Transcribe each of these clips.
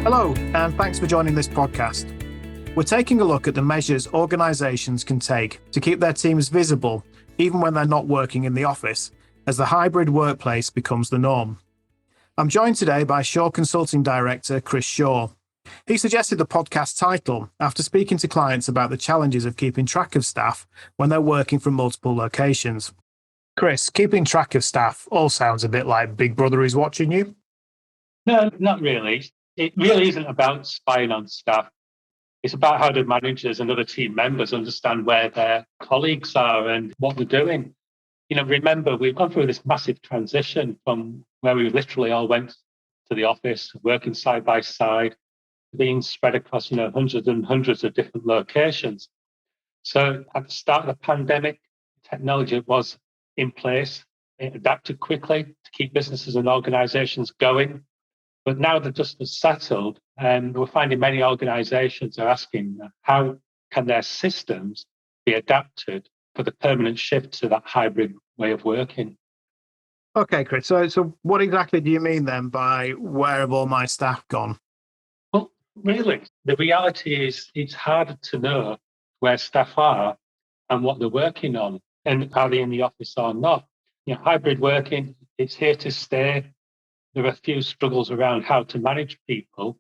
Hello, and thanks for joining this podcast. We're taking a look at the measures organisations can take to keep their teams visible, even when they're not working in the office, as the hybrid workplace becomes the norm. I'm joined today by Shaw Consulting Director Chris Shaw. He suggested the podcast title after speaking to clients about the challenges of keeping track of staff when they're working from multiple locations. Chris, keeping track of staff all sounds a bit like Big Brother is watching you. No, not really. It really isn't about spying on staff. It's about how the managers and other team members understand where their colleagues are and what they're doing. Remember, we've gone through this massive transition from where we literally all went to the office, working side by side, being spread across, hundreds and hundreds of different locations. So at the start of the pandemic, technology was in place. It adapted quickly to keep businesses and organizations going. But now the dust has settled, and we're finding many organizations are asking how can their systems be adapted for the permanent shift to that hybrid way of working. Okay, Chris. So what exactly do you mean then by where have all my staff gone? Well, really, the reality is it's harder to know where staff are and what they're working on and are they in the office or not. Hybrid working, it's here to stay. There are a few struggles around how to manage people.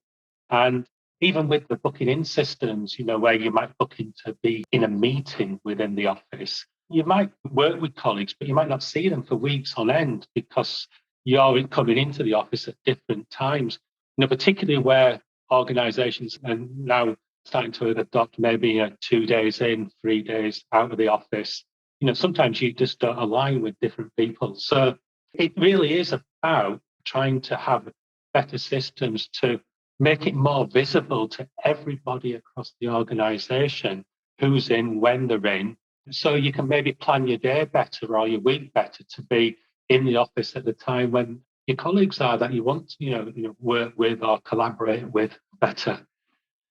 And even with the booking in systems, where you might book in to be in a meeting within the office, you might work with colleagues, but you might not see them for weeks on end because you're coming into the office at different times. Particularly where organizations are now starting to adopt maybe 2 days in, 3 days out of the office. Sometimes you just don't align with different people. So it really is about trying to have better systems to make it more visible to everybody across the organization who's in, when they're in, so you can maybe plan your day better or your week better to be in the office at the time when your colleagues are that you want to work with or collaborate with better.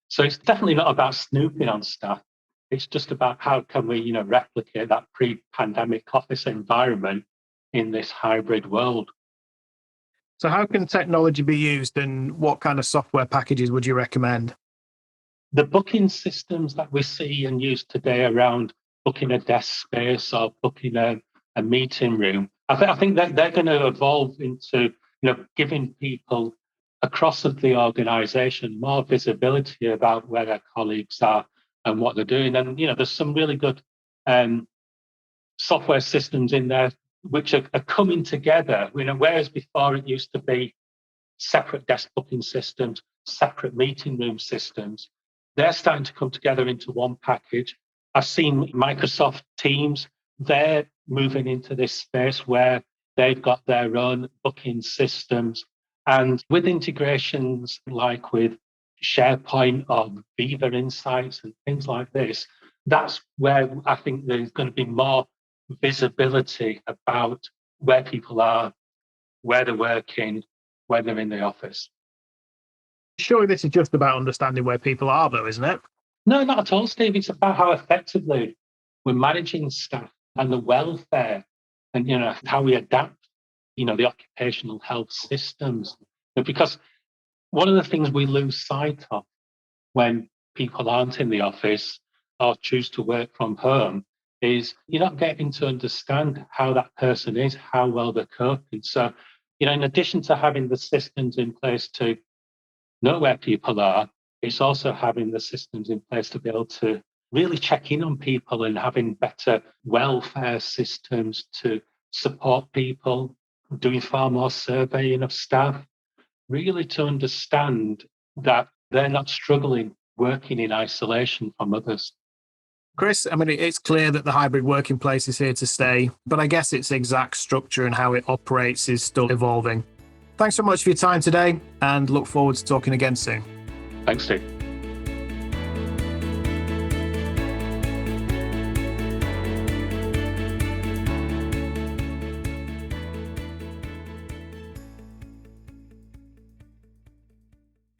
So it's definitely not about snooping on staff. It's just about how can we replicate that pre-pandemic office environment in this hybrid world. So how can technology be used and what kind of software packages would you recommend? The booking systems that we see and use today around booking a desk space or booking a meeting room, I think that they're going to evolve into giving people across the organization more visibility about where their colleagues are and what they're doing. And there's some really good software systems in there which are coming together, whereas before it used to be separate desk booking systems, separate meeting room systems. They're starting to come together into one package. I've seen Microsoft Teams, they're moving into this space where they've got their own booking systems. And with integrations like with SharePoint or Viva Insights and things like this, that's where I think there's going to be more visibility about where people are, where they're working, where they're in the office. Surely this is just about understanding where people are, though, isn't it? No, not at all, Steve. It's about how effectively we're managing staff and the welfare and, how we adapt, the occupational health systems. Because one of the things we lose sight of when people aren't in the office or choose to work from home is you're not getting to understand how that person is, how well they're coping. So, in addition to having the systems in place to know where people are, it's also having the systems in place to be able to really check in on people and having better welfare systems to support people, doing far more surveying of staff, really to understand that they're not struggling working in isolation from others. Chris, it's clear that the hybrid working place is here to stay, but I guess its exact structure and how it operates is still evolving. Thanks so much for your time today and look forward to talking again soon. Thanks, Steve.